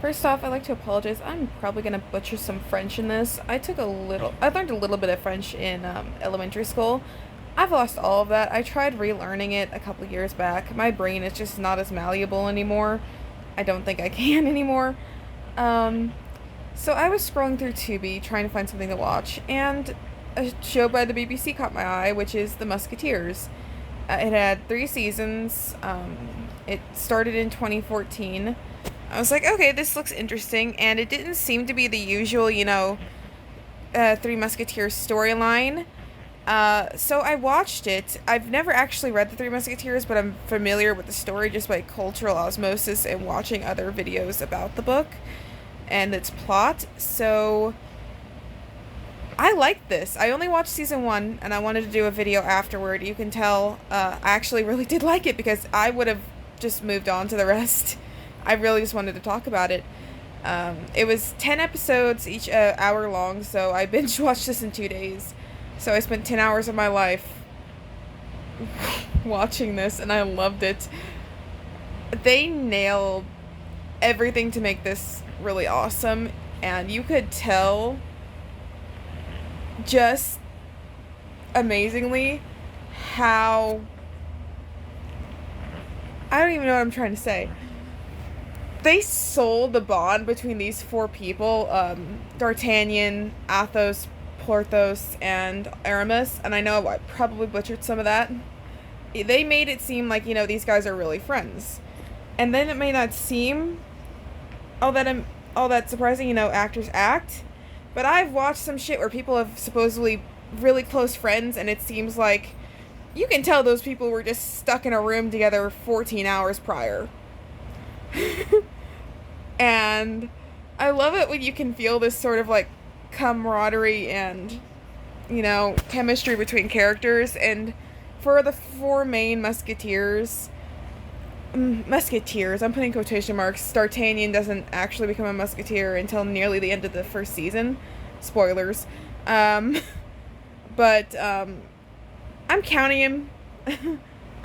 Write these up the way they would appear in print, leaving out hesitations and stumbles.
First off, I'd like to apologize. I'm probably gonna butcher some French in this. I learned a little bit of French in elementary school. I've lost all of that. I tried relearning it a couple years back. My brain is just not as malleable anymore. I don't think I can anymore. Um, so I was scrolling through Tubi trying to find something to watch, and a show by the BBC caught my eye, which is The Musketeers. It had 3 seasons. It started in 2014. I was like, okay, this looks interesting, and it didn't seem to be the usual, Three Musketeers storyline. So I watched it. I've never actually read The Three Musketeers, but I'm familiar with the story just by cultural osmosis and watching other videos about the book and its plot. So I liked this. I only watched season one, and I wanted to do a video afterward. You can tell I actually really did like it because I would have just moved on to the rest. I really just wanted to talk about it. It was 10 episodes, each hour long, so I binge watched this in 2 days. So I spent 10 hours of my life watching this, and I loved it. They nailed everything to make this really awesome, and you could tell just amazingly how... I don't even know what I'm trying to say. They sold the bond between these four people, D'Artagnan, Athos, Porthos, and Aramis, and I know I probably butchered some of that. They made it seem like, these guys are really friends. And then it may not seem all that surprising, actors act, but I've watched some shit where people have supposedly really close friends, and it seems like you can tell those people were just stuck in a room together 14 hours prior. And I love it when you can feel this sort of like camaraderie and, chemistry between characters. And for the four main musketeers, I'm putting quotation marks, D'Artagnan doesn't actually become a musketeer until nearly the end of the first season. Spoilers. But I'm counting him.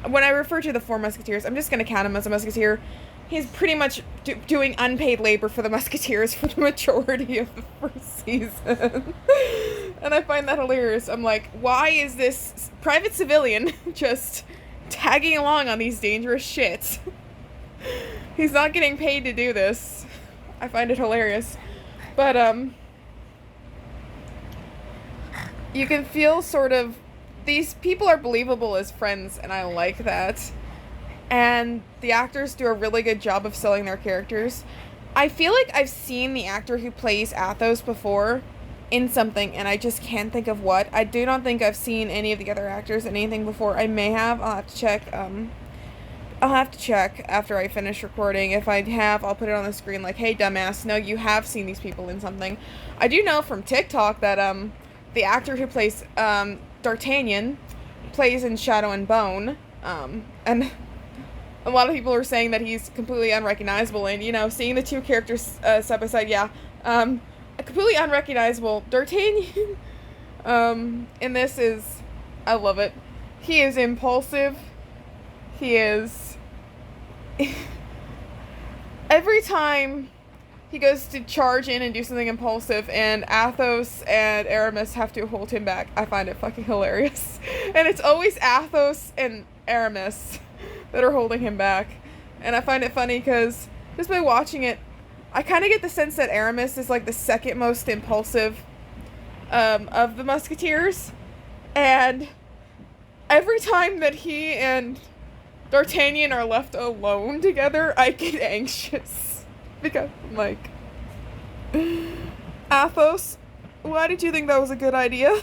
When I refer to the four musketeers, I'm just going to count him as a musketeer. He's pretty much doing unpaid labor for the Musketeers for the majority of the first season. And I find that hilarious. I'm like, why is this private civilian just tagging along on these dangerous shit? He's not getting paid to do this. I find it hilarious. But, you can feel sort of, these people are believable as friends, and I like that. And the actors do a really good job of selling their characters. I feel like I've seen the actor who plays Athos before in something, and I just can't think of what. I do not think I've seen any of the other actors in anything before. I may have. I'll have to check. I'll have to check after I finish recording. If I have, I'll put it on the screen like, hey, dumbass, no, you have seen these people in something. I do know from TikTok that the actor who plays D'Artagnan plays in Shadow and Bone, and... a lot of people are saying that he's completely unrecognizable, and, seeing the two characters side by side, yeah. Completely unrecognizable. D'Artagnan, in this is... I love it. He is impulsive. He is... every time he goes to charge in and do something impulsive, and Athos and Aramis have to hold him back, I find it fucking hilarious. And it's always Athos and Aramis that are holding him back. And I find it funny because just by watching it, I kind of get the sense that Aramis is like the second most impulsive of the Musketeers. And every time that he and D'Artagnan are left alone together, I get anxious. Because I'm like, Athos, why did you think that was a good idea?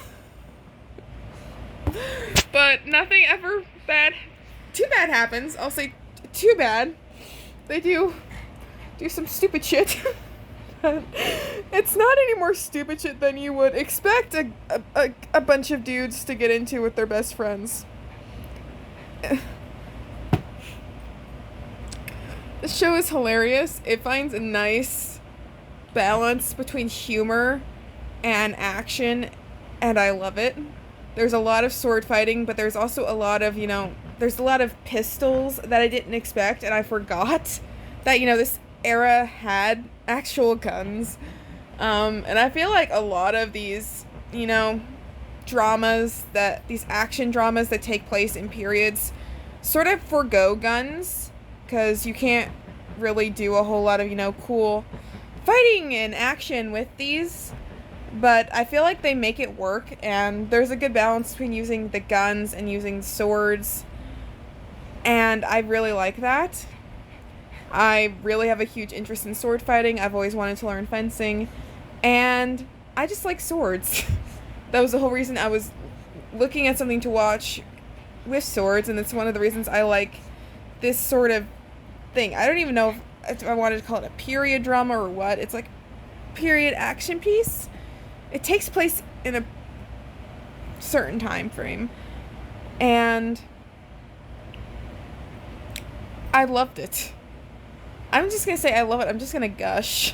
But nothing ever too bad happens. I'll say too bad. They do some stupid shit. It's not any more stupid shit than you would expect a bunch of dudes to get into with their best friends. The show is hilarious. It finds a nice balance between humor and action, and I love it. There's a lot of sword fighting, but there's also a lot of, there's a lot of pistols that I didn't expect, and I forgot that, this era had actual guns. And I feel like a lot of these, you know, these action dramas that take place in periods sort of forgo guns because you can't really do a whole lot of, cool fighting and action with these. But I feel like they make it work, and there's a good balance between using the guns and using swords, and I really like that. I really have a huge interest in sword fighting. I've always wanted to learn fencing, and I just like swords. That was the whole reason I was looking at something to watch with swords, and it's one of the reasons I like this sort of thing. I don't even know if I wanted to call it a period drama or what. It's like period action piece. It takes place in a certain time frame, and I loved it. I'm just gonna say I love it. I'm just gonna gush.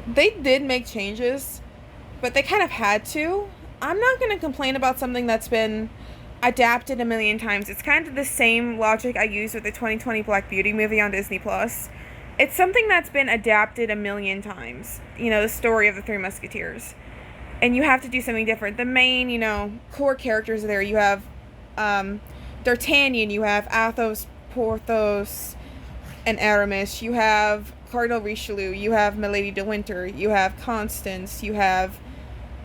They did make changes, but they kind of had to. I'm not gonna complain about something that's been adapted a million times. It's kind of the same logic I used with the 2020 Black Beauty movie on Disney Plus. It's something that's been adapted a million times. The story of the Three Musketeers. And you have to do something different. The main, core characters are there. You have D'Artagnan, you have Athos, Porthos, and Aramis. You have Cardinal Richelieu, you have Milady de Winter, you have Constance, you have,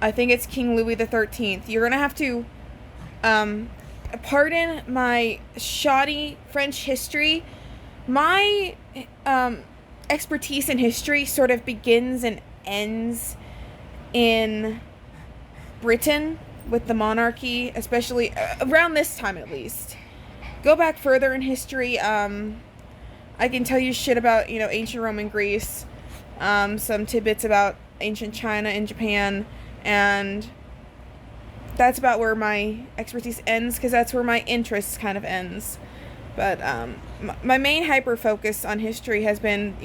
I think it's King Louis the 13th. You're gonna have to pardon my shoddy French history. My expertise in history sort of begins and ends in Britain with the monarchy, especially around this time at least. Go back further in history, I can tell you shit about, ancient Rome and Greece, some tidbits about ancient China and Japan, and that's about where my expertise ends, because that's where my interest kind of ends. But my main hyper-focus on history has been,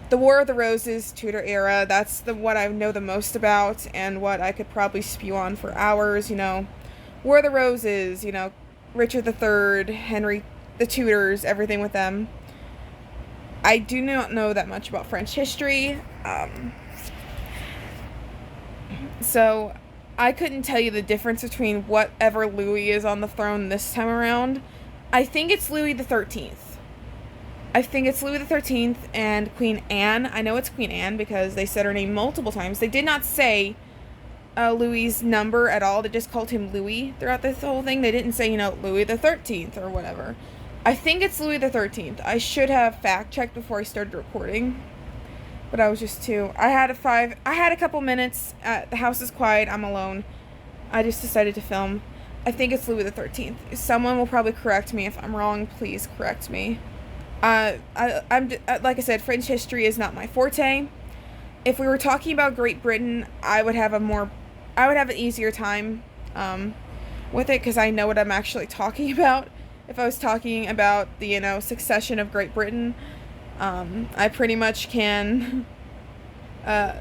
the War of the Roses, Tudor era. That's what I know the most about, and what I could probably spew on for hours, War of the Roses, Richard III, Henry, the Tudors, everything with them. I do not know that much about French history, so I couldn't tell you the difference between whatever Louis is on the throne this time around. I think it's Louis the 13th. I think it's Louis the 13th and Queen Anne. I know it's Queen Anne because they said her name multiple times. They did not say Louis's number at all. They just called him Louis throughout this whole thing. They didn't say, Louis the 13th or whatever. I think it's Louis the 13th. I should have fact-checked before I started recording, but I was just I had a couple minutes. The house is quiet. I'm alone. I just decided to film. I think it's Louis the 13th. Someone will probably correct me. If I'm wrong, please correct me. I'm like I said, French history is not my forte. If we were talking about Great Britain, I would have an easier time with it, because I know what I'm actually talking about. If I was talking about the, succession of Great Britain, I pretty much can, I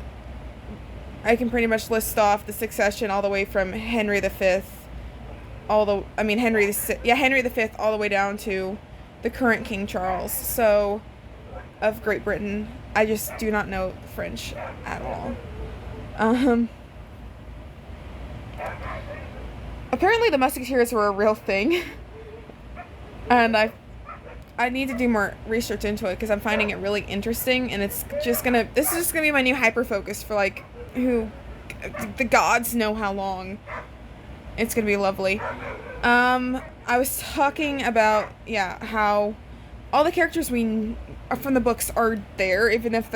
can pretty much list off the succession all the way from Henry V, Henry V all the way down to the current King Charles, so, of Great Britain. I just do not know the French at all. Apparently the Musketeers were a real thing. And I need to do more research into it, because I'm finding it really interesting, and this is just gonna be my new hyper focus for who the gods know how long. It's gonna be lovely. I was talking about how all the characters we from the books are there, even if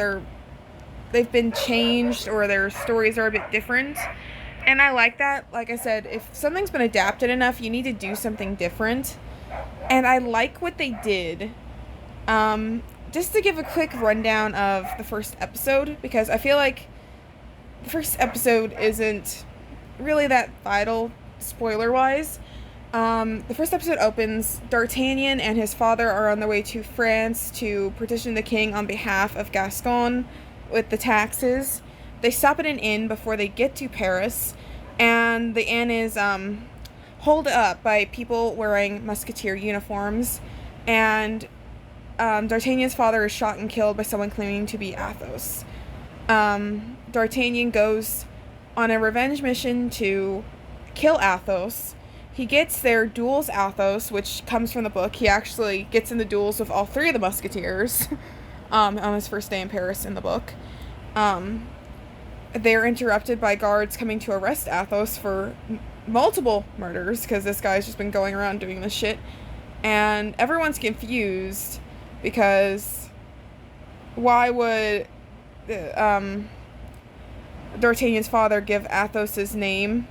they've been changed or their stories are a bit different. And I like that. Like I said, if something's been adapted enough, you need to do something different. And I like what they did. Just to give a quick rundown of the first episode, because I feel like the first episode isn't really that vital, spoiler-wise. The first episode opens, D'Artagnan and his father are on their way to France to petition the king on behalf of Gascon with the taxes. They stop at an inn before they get to Paris, and the inn is holed up by people wearing musketeer uniforms, and D'Artagnan's father is shot and killed by someone claiming to be Athos. D'Artagnan goes on a revenge mission to kill Athos. He gets there, duels Athos, which comes from the book. He actually gets in the duels with all three of the Musketeers on his first day in Paris in the book. They're interrupted by guards coming to arrest Athos for multiple murders, because this guy's just been going around doing this shit. And everyone's confused, because why would D'Artagnan's father give Athos' name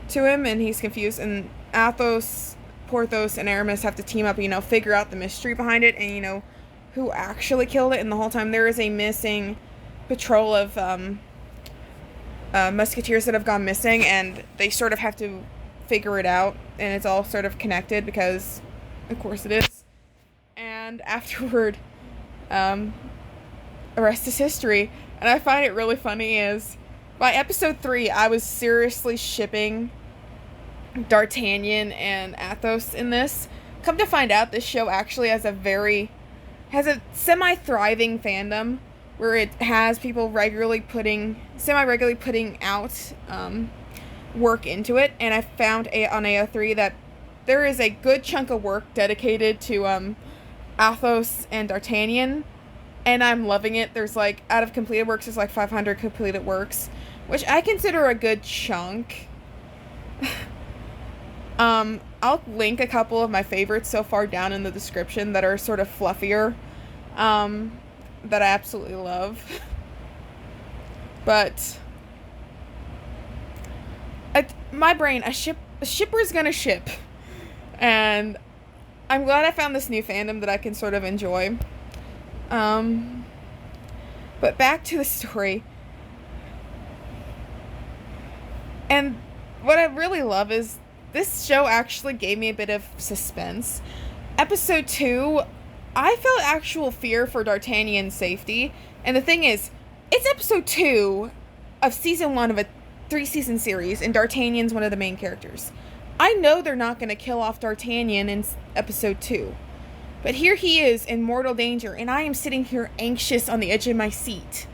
to him? And he's confused, and Athos, Porthos, and Aramis have to team up, figure out the mystery behind it, and who actually killed it. And the whole time there is a missing patrol of musketeers that have gone missing, and they sort of have to figure it out, and it's all sort of connected, because of course it is. And afterward, the rest is history. And I find it really funny is, by episode 3, I was seriously shipping D'Artagnan and Athos in this. Come to find out, this show actually has a semi-thriving fandom, where it has people semi-regularly putting out work into it. And I found on AO3 that there is a good chunk of work dedicated to Athos and D'Artagnan, and I'm loving it. There's out of completed works, there's 500 completed works, which I consider a good chunk. I'll link a couple of my favorites so far down in the description that are sort of fluffier, that I absolutely love. But my brain, a shipper's gonna ship, and I'm glad I found this new fandom that I can sort of enjoy. But back to the story. And what I really love is this show actually gave me a bit of suspense. Episode 2, I felt actual fear for D'Artagnan's safety. And the thing is, it's episode 2 of season 1 of a 3-season series, and D'Artagnan's one of the main characters. I know they're not going to kill off D'Artagnan in episode 2. But here he is in mortal danger, and I am sitting here anxious on the edge of my seat.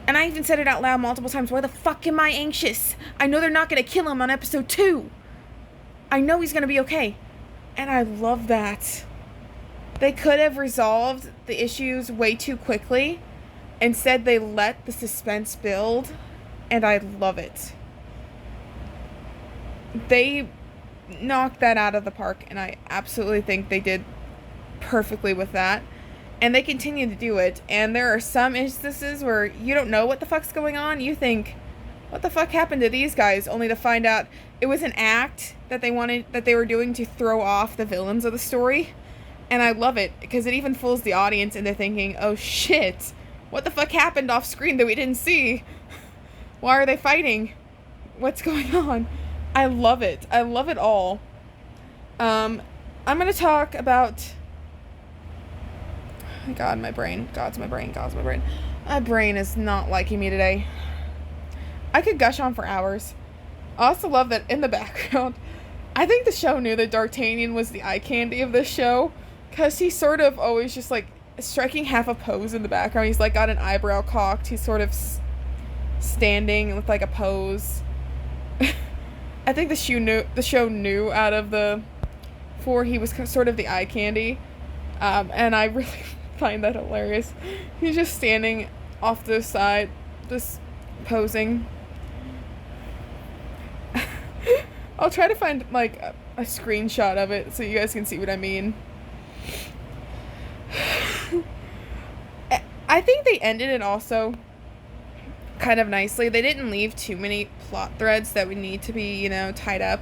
And I even said it out loud multiple times. Why the fuck am I anxious? I know they're not going to kill him on episode 2. I know he's going to be okay. And I love that. They could have resolved the issues way too quickly. Instead, they let the suspense build, and I love it. They knocked that out of the park, and I absolutely think they did perfectly with that. And they continue to do it. And there are some instances where you don't know what the fuck's going on. You think, what the fuck happened to these guys? Only to find out it was an act that they were doing to throw off the villains of the story. And I love it, because it even fools the audience into thinking, oh shit, what the fuck happened off screen that we didn't see? Why are they fighting? What's going on? I love it. I love it all. I'm gonna talk about... God's my brain. My brain is not liking me today. I could gush on for hours. I also love that in the background, I think the show knew that D'Artagnan was the eye candy of this show, because he's sort of always just striking half a pose in the background. He's got an eyebrow cocked. He's sort of standing with a pose. I think the show knew out of the 4 he was sort of the eye candy, and I really find that hilarious. He's just standing off to the side, just posing. I'll try to find a screenshot of it so you guys can see what I mean. I think they ended it also kind of nicely. They didn't leave too many plot threads that would need to be, tied up.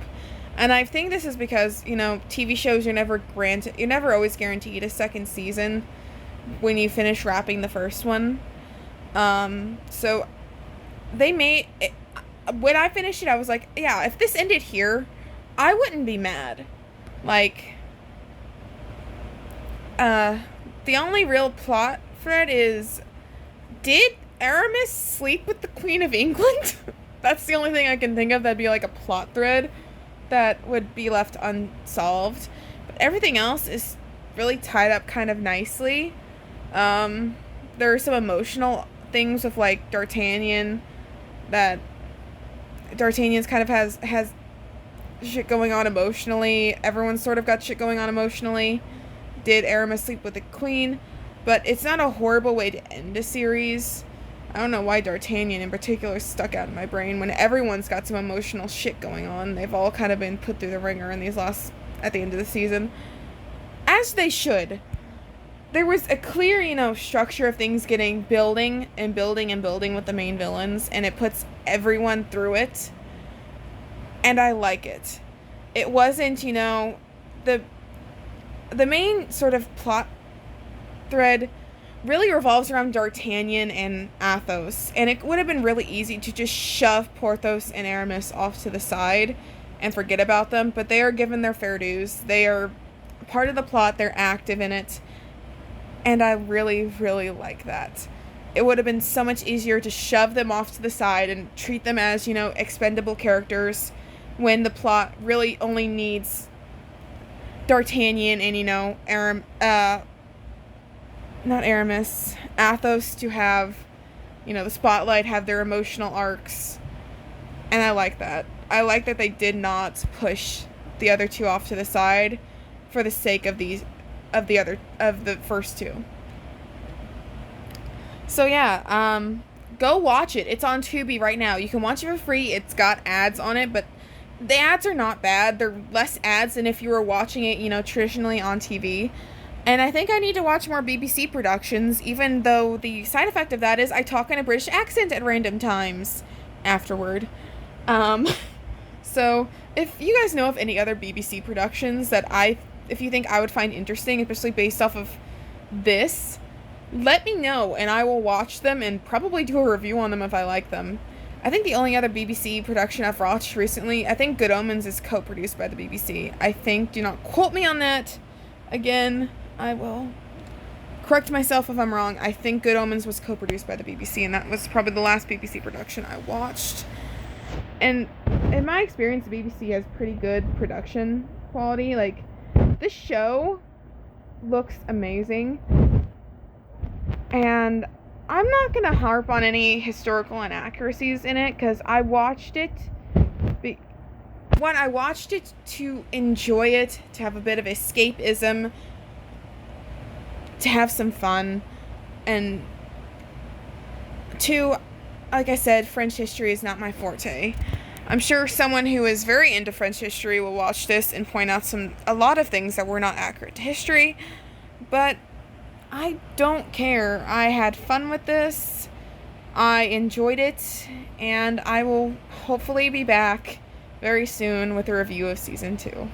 And I think this is because, TV shows, you're never always guaranteed a second season when you finish wrapping the first one. So they made it, when I finished it, I was like, yeah, if this ended here, I wouldn't be mad. The only real plot thread is, did Aramis sleep with the Queen of England? That's the only thing I can think of that'd be a plot thread. that would be left unsolved, but everything else is really tied up kind of nicely. There are some emotional things with like D'Artagnan's kind of has shit going on emotionally. Everyone's sort of got shit going on emotionally. Did Aramis sleep with the queen? But it's not a horrible way to end a series. I don't know why D'Artagnan in particular stuck out in my brain when everyone's got some emotional shit going on. They've all kind of been put through the ringer in at the end of the season. As they should. There was a clear, structure of things building and building and building with the main villains, and it puts everyone through it. And I like it. It wasn't, the main sort of plot thread really revolves around D'Artagnan and Athos, and it would have been really easy to just shove Porthos and Aramis off to the side and forget about them, but they are given their fair dues. They are part of the plot, they're active in it, and I really, really like that. It would have been so much easier to shove them off to the side and treat them as, expendable characters when the plot really only needs D'Artagnan and, not Aramis, Athos to have, the spotlight, have their emotional arcs. And I like that. I like that they did not push the other two off to the side for the sake of the first two. So yeah, go watch it. It's on Tubi right now. You can watch it for free. It's got ads on it, but the ads are not bad. They're less ads than if you were watching it, traditionally on TV. And I think I need to watch more BBC productions, even though the side effect of that is I talk in a British accent at random times afterward. So if you guys know of any other BBC productions if you think I would find interesting, especially based off of this, let me know and I will watch them and probably do a review on them if I like them. I think the only other BBC production I've watched recently, I think Good Omens is co-produced by the BBC. I think, do not quote me on that. Again, I will correct myself if I'm wrong. I think Good Omens was co-produced by the BBC, and that was probably the last BBC production I watched. And in my experience, the BBC has pretty good production quality. Like, this show looks amazing. And I'm not going to harp on any historical inaccuracies in it, because I watched it to enjoy it, to have a bit of escapism, to have some fun, and two, like I said, French history is not my forte. I'm sure someone who is very into French history will watch this and point out a lot of things that were not accurate to history, but I don't care. I had fun with this, I enjoyed it, and I will hopefully be back very soon with a review of Season 2.